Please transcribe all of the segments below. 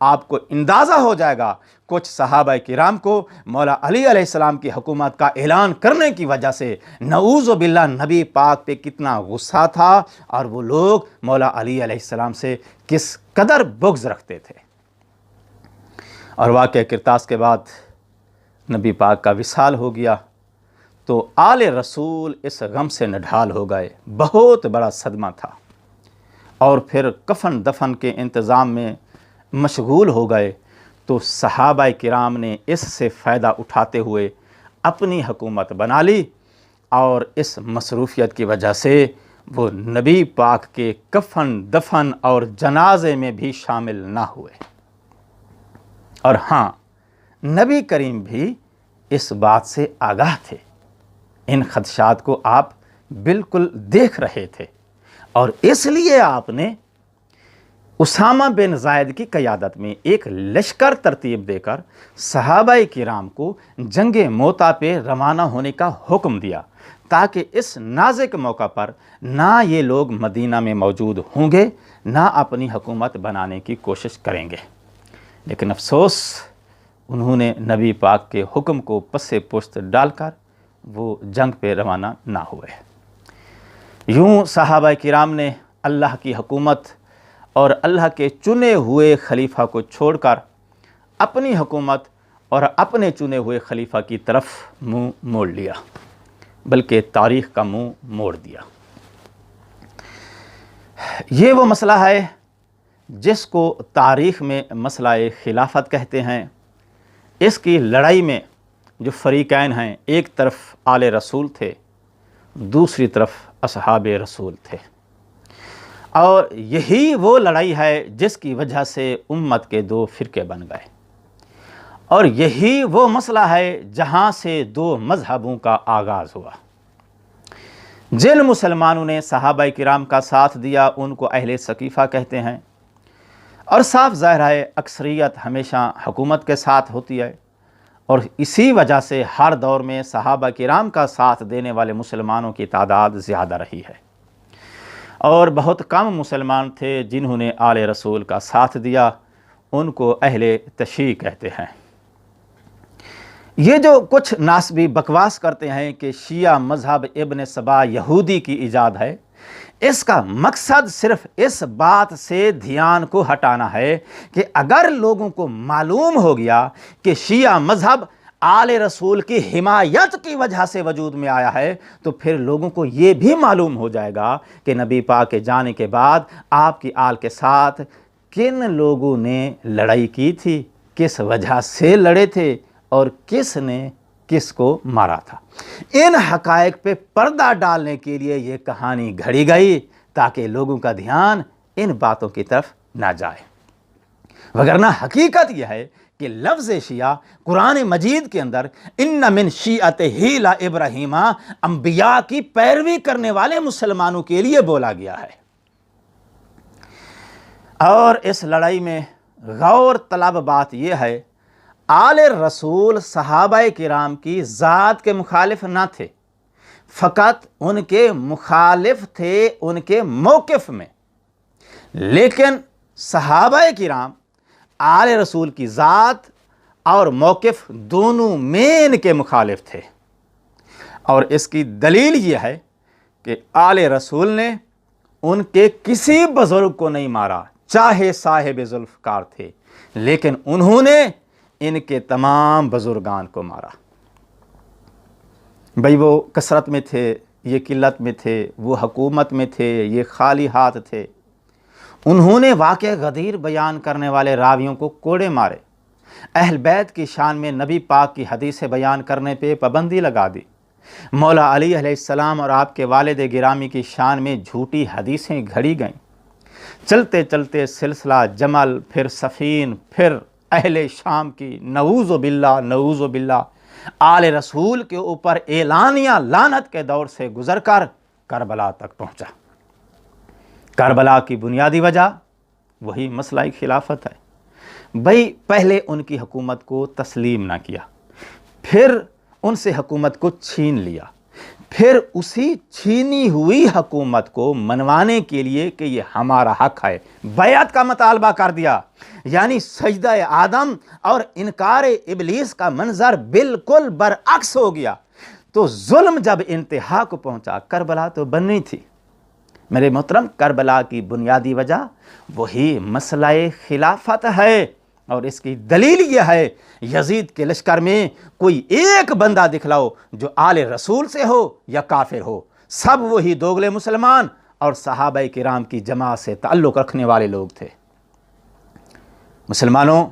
آپ کو اندازہ ہو جائے گا کچھ صحابہ کرام کو مولا علی علیہ السلام کی حکومت کا اعلان کرنے کی وجہ سے نعوذ باللہ نبی پاک پہ کتنا غصہ تھا، اور وہ لوگ مولا علی علیہ السلام سے کس قدر بغض رکھتے تھے۔ اور واقعہ کرتاس کے بعد نبی پاک کا وصال ہو گیا تو آل رسول اس غم سے نڈھال ہو گئے، بہت بڑا صدمہ تھا، اور پھر کفن دفن کے انتظام میں مشغول ہو گئے۔ تو صحابہ کرام نے اس سے فائدہ اٹھاتے ہوئے اپنی حکومت بنا لی، اور اس مصروفیت کی وجہ سے وہ نبی پاک کے کفن دفن اور جنازے میں بھی شامل نہ ہوئے۔ اور ہاں، نبی کریم بھی اس بات سے آگاہ تھے، ان خدشات کو آپ بالکل دیکھ رہے تھے، اور اس لیے آپ نے اسامہ بن زید کی قیادت میں ایک لشکر ترتیب دے کر صحابہ کرام کو جنگ موتا پہ روانہ ہونے کا حکم دیا، تاکہ اس نازک موقع پر نہ یہ لوگ مدینہ میں موجود ہوں گے، نہ اپنی حکومت بنانے کی کوشش کریں گے۔ لیکن افسوس، انہوں نے نبی پاک کے حکم کو پس پشت ڈال کر وہ جنگ پہ روانہ نہ ہوئے۔ یوں صحابہ کرام نے اللہ کی حکومت اور اللہ کے چنے ہوئے خلیفہ کو چھوڑ کر اپنی حکومت اور اپنے چنے ہوئے خلیفہ کی طرف منہ موڑ لیا، بلکہ تاریخ کا منہ موڑ دیا۔ یہ وہ مسئلہ ہے جس کو تاریخ میں مسئلہ خلافت کہتے ہیں۔ اس کی لڑائی میں جو فریقین ہیں، ایک طرف آل رسول تھے، دوسری طرف اصحاب رسول تھے، اور یہی وہ لڑائی ہے جس کی وجہ سے امت کے دو فرقے بن گئے، اور یہی وہ مسئلہ ہے جہاں سے دو مذہبوں کا آغاز ہوا۔ جن مسلمانوں نے صحابہ کرام کا ساتھ دیا ان کو اہل ثقیفہ کہتے ہیں، اور صاف ظاہر ہے اکثریت ہمیشہ حکومت کے ساتھ ہوتی ہے، اور اسی وجہ سے ہر دور میں صحابہ کرام کا ساتھ دینے والے مسلمانوں کی تعداد زیادہ رہی ہے، اور بہت کم مسلمان تھے جنہوں نے آل رسول کا ساتھ دیا، ان کو اہل تشیع کہتے ہیں۔ یہ جو کچھ ناسبی بکواس کرتے ہیں کہ شیعہ مذہب ابن سبا یہودی کی ایجاد ہے، اس کا مقصد صرف اس بات سے دھیان کو ہٹانا ہے کہ اگر لوگوں کو معلوم ہو گیا کہ شیعہ مذہب آل رسول کی حمایت کی وجہ سے وجود میں آیا ہے، تو پھر لوگوں کو یہ بھی معلوم ہو جائے گا کہ نبی پاک کے جانے کے بعد آپ کی آل کے ساتھ کن لوگوں نے لڑائی کی تھی، کس وجہ سے لڑے تھے، اور کس نے کس کو مارا تھا۔ ان حقائق پہ پردہ ڈالنے کے لیے یہ کہانی گھڑی گئی تاکہ لوگوں کا دھیان ان باتوں کی طرف نہ جائے، وگرنہ حقیقت یہ ہے کہ لفظ شیعہ قرآن مجید کے اندر ان من شیعتہ ابراہیم، انبیاء کی پیروی کرنے والے مسلمانوں کے لیے بولا گیا ہے۔ اور اس لڑائی میں غور طلب بات یہ ہے، آل رسول صحابہ کرام کی ذات کے مخالف نہ تھے، فقط ان کے مخالف تھے ان کے موقف میں، لیکن صحابہ کرام آل رسول کی ذات اور موقف دونوں میں ان کے مخالف تھے۔ اور اس کی دلیل یہ ہے کہ آل رسول نے ان کے کسی بزرگ کو نہیں مارا، چاہے صاحب ذوالفقار تھے، لیکن انہوں نے ان کے تمام بزرگان کو مارا۔ بھئی وہ کثرت میں تھے، یہ قلت میں تھے، وہ حکومت میں تھے، یہ خالی ہاتھ تھے۔ انہوں نے واقعہ غدیر بیان کرنے والے راویوں کو کوڑے مارے، اہل بیت کی شان میں نبی پاک کی حدیث بیان کرنے پہ پابندی لگا دی، مولا علی علیہ السلام اور آپ کے والد گرامی کی شان میں جھوٹی حدیثیں گھڑی گئیں۔ چلتے چلتے سلسلہ جمل، پھر صفین، پھر اہل شام کی نعوذ باللہ آل رسول کے اوپر اعلانیہ لعنت کے دور سے گزر کر کربلا تک پہنچا۔ کربلا کی بنیادی وجہ وہی مسئلہ خلافت ہے۔ بھئی پہلے ان کی حکومت کو تسلیم نہ کیا، پھر ان سے حکومت کو چھین لیا، پھر اسی چھینی ہوئی حکومت کو منوانے کے لیے کہ یہ ہمارا حق ہے بیعت کا مطالبہ کر دیا، یعنی سجدہ آدم اور انکار ابلیس کا منظر بالکل برعکس ہو گیا۔ تو ظلم جب انتہا کو پہنچا، کربلا تو بننی تھی۔ میرے محترم، کربلا کی بنیادی وجہ وہی مسئلہ خلافت ہے، اور اس کی دلیل یہ ہے، یزید کے لشکر میں کوئی ایک بندہ دکھلاؤ جو آل رسول سے ہو یا کافر ہو، سب وہی دوگلے مسلمان اور صحابہ کرام کی جماعت سے تعلق رکھنے والے لوگ تھے۔ مسلمانوں،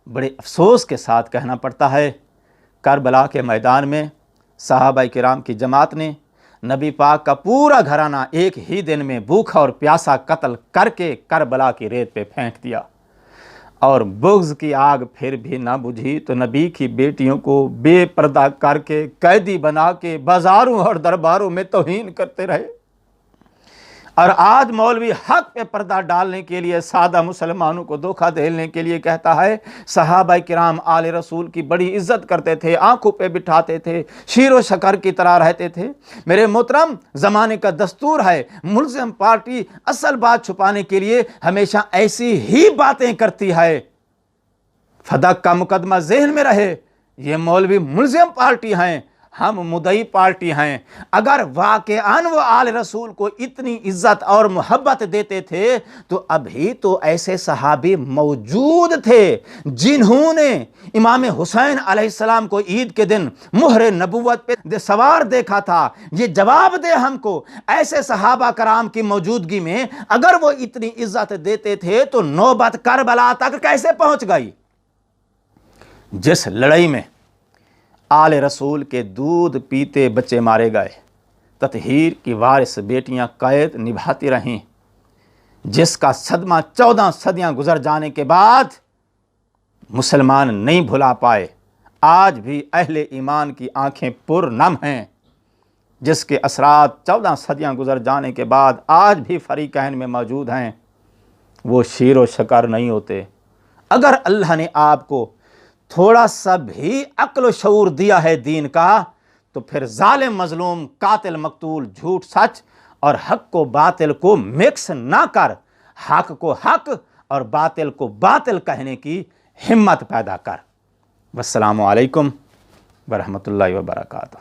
بڑے افسوس کے ساتھ کہنا پڑتا ہے، کربلا کے میدان میں صحابہ کرام کی جماعت نے نبی پاک کا پورا گھرانہ ایک ہی دن میں بھوکا اور پیاسا قتل کر کے کربلا کی ریت پہ پھینک دیا، اور بغض کی آگ پھر بھی نہ بجھی تو نبی کی بیٹیوں کو بے پردہ کر کے قیدی بنا کے بازاروں اور درباروں میں توہین کرتے رہے۔ اور آج مولوی حق پہ پردہ ڈالنے کے لیے، سادہ مسلمانوں کو دھوکہ دینے کے لیے کہتا ہے صحابہ کرام آل رسول کی بڑی عزت کرتے تھے، آنکھوں پہ بٹھاتے تھے، شیر و شکر کی طرح رہتے تھے۔ میرے محترم، زمانے کا دستور ہے، ملزم پارٹی اصل بات چھپانے کے لیے ہمیشہ ایسی ہی باتیں کرتی ہے۔ فدق کا مقدمہ ذہن میں رہے، یہ مولوی ملزم پارٹی ہیں، ہم مدعی پارٹی ہیں۔ اگر واقعاً وہ آل رسول کو اتنی عزت اور محبت دیتے تھے تو ابھی تو ایسے صحابی موجود تھے جنہوں نے امام حسین علیہ السلام کو عید کے دن مہر نبوت پہ سوار دیکھا تھا۔ یہ جواب دے ہم کو، ایسے صحابہ کرام کی موجودگی میں اگر وہ اتنی عزت دیتے تھے تو نوبت کربلا تک کیسے پہنچ گئی؟ جس لڑائی میں آل رسول کے دودھ پیتے بچے مارے گئے، تطہیر کی وارث بیٹیاں قید نبھاتی رہیں، جس کا صدمہ 14 صدیاں گزر جانے کے بعد مسلمان نہیں بھلا پائے، آج بھی اہل ایمان کی آنکھیں پر نم ہیں، جس کے اثرات 14 صدیاں گزر جانے کے بعد آج بھی فریقین میں موجود ہیں، وہ شیر و شکر نہیں ہوتے۔ اگر اللہ نے آپ کو تھوڑا سا بھی عقل و شعور دیا ہے دین کا، تو پھر ظالم مظلوم، قاتل مقتول، جھوٹ سچ اور حق کو باطل کو مکس نہ کر، حق کو حق اور باطل کو باطل کہنے کی ہمت پیدا کر۔ والسلام علیکم ورحمۃ اللہ وبرکاتہ۔